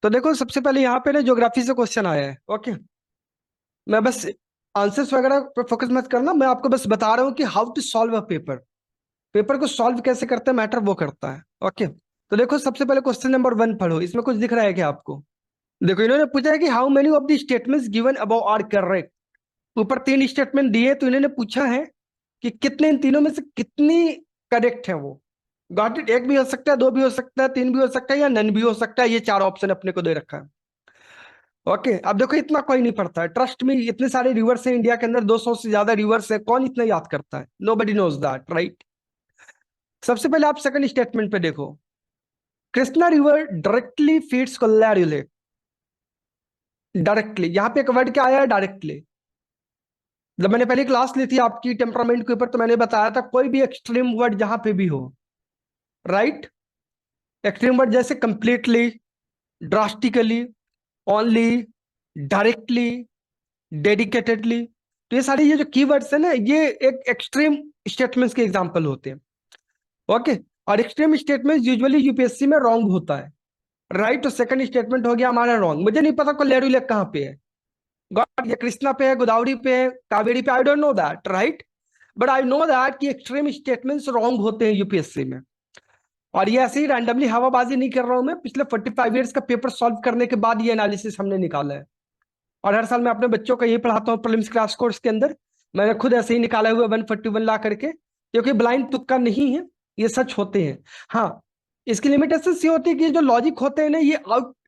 तो देखो सबसे पहले यहाँ पे ना ज्योग्राफी से क्वेश्चन आया है। ओके, मैं बस आंसर्स वगैरह पर फोकस मत करना, मैं आपको बस बता रहा हूँ कि how to solve a paper. Paper को सॉल्व कैसे करते हैं मैटर वो करता है। ओके, तो देखो सबसे पहले क्वेश्चन नंबर 1 पढ़ो, इसमें कुछ दिख रहा है क्या आपको? देखो इन्होंने पूछा है कि how many of the statements given above are correct. ऊपर 3 स्टेटमेंट दिए, तो इन्होंने पूछा है कि कितने, इन तीनों में से कितनी करेक्ट है वो। Got it? एक भी हो सकता है, दो भी हो सकता है, तीन भी हो सकता है, या नन भी हो सकता है। ये 4 ऑप्शन अपने को दे रखा है। ओके, अब देखो इतना कोई नहीं पढ़ता है, ट्रस्ट में। इतने सारे रिवर्स हैं इंडिया के अंदर, 200 से ज्यादा रिवर्स है, कौन इतना याद करता है? Nobody knows that, right. सबसे पहले आप सेकंड स्टेटमेंट पे देखो, Krishna river directly feeds Kolleru lake. Directly, यहां पे एक वर्ड क्या आया है? डायरेक्टली। जब मैंने पहली क्लास ली थी आपकी टेम्परामेंट के ऊपर, तो मैंने बताया था कोई भी एक्सट्रीम वर्ड जहां पे भी हो, राइट, एक्सट्रीम वर्ड जैसे completely, drastically, only, directly, dedicatedly, तो ये सारी ये जो कीवर्ड्स है ना, ये एक एक्सट्रीम स्टेटमेंट्स के एग्जांपल होते हैं। ओके, और एक्सट्रीम स्टेटमेंट यूजुअली यूपीएससी में रॉन्ग होता है, राइट। तो सेकंड स्टेटमेंट हो गया हमारा रॉन्ग। मुझे नहीं पता कोल्लेरू लेक कहाँ पे है, गॉड, ये कृष्णा पे है, गोदावरी पे है, कावेरी पे, I don't know that, right. But I know that कि एक्सट्रीम स्टेटमेंट्स रॉन्ग होते हैं यूपीएससी में। और ये ऐसे ही रैंडमली हवाबाजी नहीं कर रहा हूं मैं, पिछले 45 ईयर्स का पेपर सॉल्व करने के बाद ये एनालिसिस हमने निकाला है। और हर साल मैं अपने बच्चों को यही पढ़ाता हूँ प्रीलिम्स क्रैश कोर्स के अंदर। मैंने खुद ऐसे ही निकाला हुआ 141 ला करके, क्योंकि ब्लाइंड तुक्का नहीं है, ये सच होते हैं। हाँ, इसकी लिमिटेशन ये होती है कि जो लॉजिक होते हैं ना, ये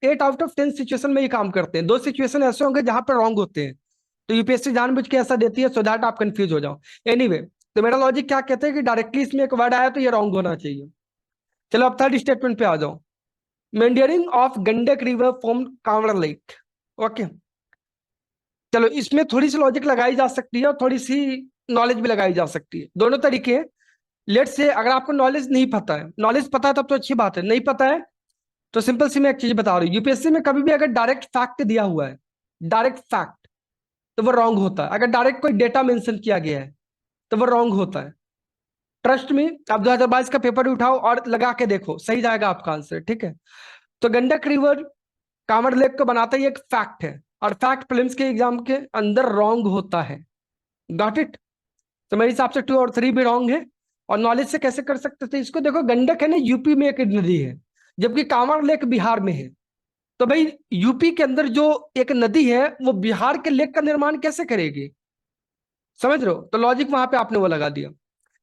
8 आउट ऑफ 10 सिचुएशन में ये काम करते हैं। 2 सिचुएशन ऐसे होंगे जहां पर रॉन्ग होते हैं, तो यूपीएससी जानबूझ के ऐसा देती है सो दैट आप कंफ्यूज हो जाओ। एनीवे, तो मेरा लॉजिक क्या कहते हैं कि डायरेक्टली इसमें एक वर्ड आया तो ये रॉन्ग होना चाहिए। चलो अब थर्ड स्टेटमेंट पे आ जाओ, meandering of Gandak river from Kanwar lake. Okay, चलो इसमें थोड़ी सी लॉजिक लगाई जा सकती है और थोड़ी सी नॉलेज भी लगाई जा सकती है, दोनों तरीके हैं। लेट से अगर आपको नॉलेज नहीं पता है, नॉलेज पता है तब तो अच्छी बात है, नहीं पता है तो सिंपल सी मैं एक चीज बता रही हूँ, यूपीएससी में कभी भी अगर डायरेक्ट फैक्ट दिया हुआ है, डायरेक्ट फैक्ट, तो वो रॉन्ग होता है। अगर डायरेक्ट कोई डेटा मेंशन किया गया है तो वो रॉन्ग होता है। ट्रस्ट में, आप 2022 का पेपर उठाओ और लगा के देखो, सही जाएगा आपका आंसर, ठीक है। तो गंडक रिवर कांवड़ लेक को बनाता ही एक फैक्ट है, और फैक्ट प्रीलिम्स के एग्जाम के अंदर रॉन्ग होता है। Got it? तो मेरे हिसाब से 2 और 3 भी रॉन्ग है। और नॉलेज से कैसे कर सकते थे इसको? देखो गंडक है ना, यूपी में एक नदी है, जबकि कांवड़ लेक बिहार में है। तो भाई यूपी के अंदर जो एक नदी है, वो बिहार के लेक का निर्माण कैसे करेगी? समझ रहे हो? तो लॉजिक वहां पे आपने वो लगा दिया।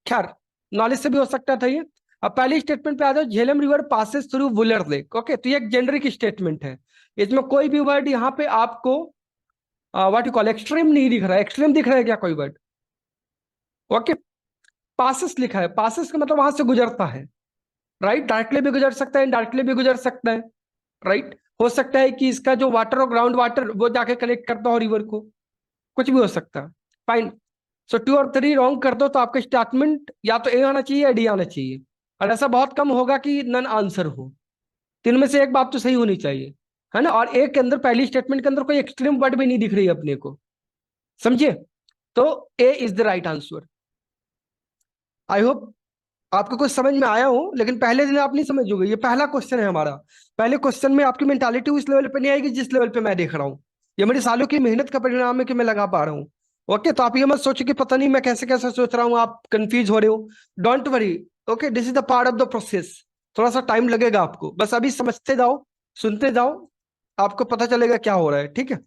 खैर, नॉलेज से भी हो सकता था ये। अब पहली स्टेटमेंट पे आ जाओ, Jhelum river passes through Wular lake. Okay, तो ये एक जेनरिक स्टेटमेंट है, इसमें कोई भी वर्ड यहाँ पे आपको व्हाट यू कॉल एक्सट्रीम नहीं दिख रहा है। एक्सट्रीम दिख रहा है क्या कोई वर्ड? ओके, पासेस लिखा है, पासेस का मतलब वहां से गुजरता है, राइट। डायरेक्टली भी गुजर सकता है, इनडायरेक्टली भी गुजर सकता है, राइट। हो सकता है कि इसका जो वाटर और ग्राउंड वाटर वो जाके कनेक्ट करता हो रिवर को, कुछ भी हो सकता है। फाइन। सो 2 और 3 रॉन्ग कर दो तो आपका स्टेटमेंट या तो ए आना चाहिए या डी आना चाहिए, और ऐसा बहुत कम होगा कि नन आंसर हो। 3 में से एक बात तो सही होनी चाहिए, है ना। और एक के अंदर, पहली स्टेटमेंट के अंदर कोई एक्सट्रीम वर्ड भी नहीं दिख रही है अपने को, समझिए। तो A is the right answer. I hope आपको कुछ समझ में आया हो, लेकिन पहले दिन आप नहीं समझोगे, ये पहला क्वेश्चन है हमारा। पहले क्वेश्चन में आपकी मेंटालिटी उस लेवल पे नहीं आएगी जिस लेवल पे मैं देख रहा हूँ। ये मेरी सालों की मेहनत का परिणाम है कि मैं लगा पा रहा हूँ। ओके, तो आप ये मत सोचो कि पता नहीं मैं कैसे कैसे सोच रहा हूँ, आप कंफ्यूज हो रहे हो। Don't worry, okay, this is the part of the process. थोड़ा सा टाइम लगेगा आपको, बस अभी समझते जाओ, सुनते जाओ, आपको पता चलेगा क्या हो रहा है, ठीक है।